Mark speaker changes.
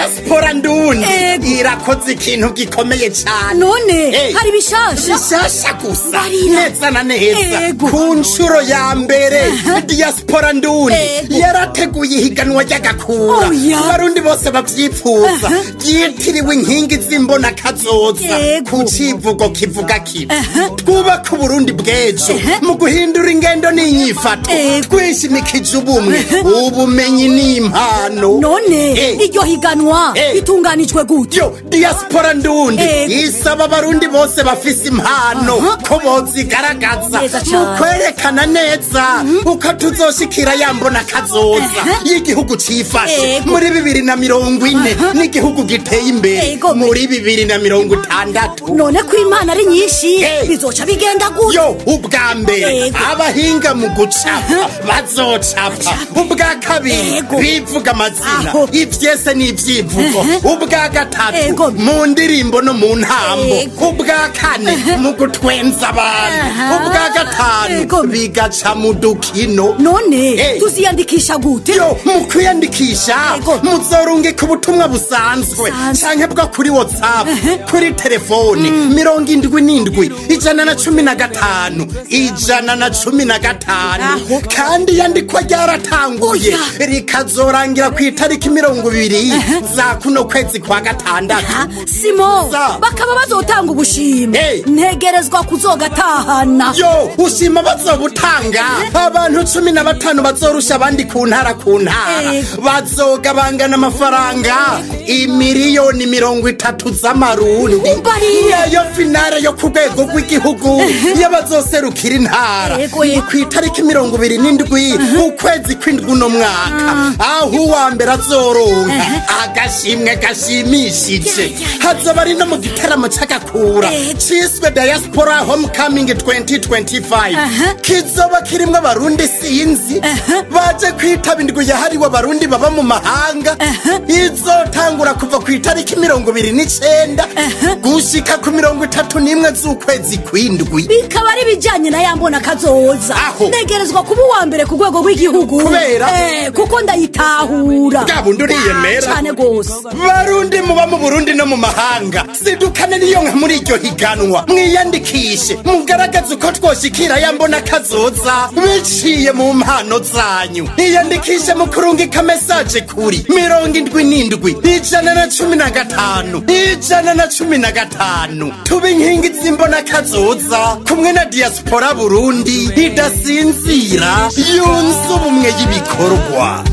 Speaker 1: diaspora ndundi irakoze ikintu gikomeye cyane.
Speaker 2: None hari bishasha
Speaker 1: gusa neza na neza ku nshuro ya mbere diaspora ndundi yarateguye ihiganwa ry'agakura abarundi bose bavyipfuza ryitiriwe inkingi z'imbona kazoza ku civugo kivuga kiti twubaka uburundi bw'ejo mu guhindura ingendo n'inyifato twishimikije ubumwe ubumenyi n'impano.
Speaker 2: None iryo higanwa bitunganijwe gute?
Speaker 1: diaspora ndundi isaba abarundi bose bafise impano ko bozigaragaza mu kwerekana neza uko tuzoshikira yambona kazoza y'igihugu cifashe muri 2040 n'igihugu giteye imbere muri 2060.
Speaker 2: None ko impano ari nyinshi bizoca bigenda gute?
Speaker 1: ubwa mbere abahinga mu gucapa bazocapa, ubwa kabiri bivuga amazina ivyese n'ivyivugo, ubwa gatatu mu ndirimbo no mu ntambo, ubwa kane mu gutwenza abantu, ubwa gatanu bigaca mu dukino.
Speaker 2: None tuziyandikisha gute?
Speaker 1: mu kwiyandikisha muzorungika ubutumwa busanzwe canke bwo kuri WhatsApp kuri telefoni 77 115 kandi yandikwa ryaratanguye rikazorangira ku itariki 20 za kuno kwezi kwa gatandatu.
Speaker 2: Simo bakaba bazotanga ubushime ntegerezwa kuzogatahana.
Speaker 1: ushima bazobutanga abantu 15 bazorusha abandi ku ntara bazogabangana amafaranga imiliyoni 30 z'amarundi. Iyo finale yo ku rwego rw'igihugu y'abazoserukira intara ku itariki 27 ukwezi kw'indwi uno mwaka, aho uwa mbere azoronka agashimwe gashimishije. hazoba ari no mu gitaramo c'agakura ciswe Diaspora Homecoming 2025 kizoba kirimwo abarundi sinzi baje kwitaba indwi yahariwe abarundi baba mu mahanga. izotangura kuva ku itariki 29 gushika ku 31 z'ukwezi kw'indwi.
Speaker 2: Bikaba ari bijanye na yambona kazoza negerezwa kuba uwa mbere ku rwego rw'igihugu
Speaker 1: kubera
Speaker 2: kuko ndayitahura
Speaker 1: gabundi uriyemera
Speaker 2: cyane gose.
Speaker 1: Barundi muba mu Burundi no mu mahanga sidukane niyo nka muri iryo higanwa, mwiyandikishe mugaragaze uko twoshikira yambona kazoza biciye mu mpano zanyu. Iyandikishe mu kurungika message kuri 77 tuba inkingi z'imbona kazoza kumwe na diaspora Burundi idasinzira yunze ubumwe y'ibikorwa.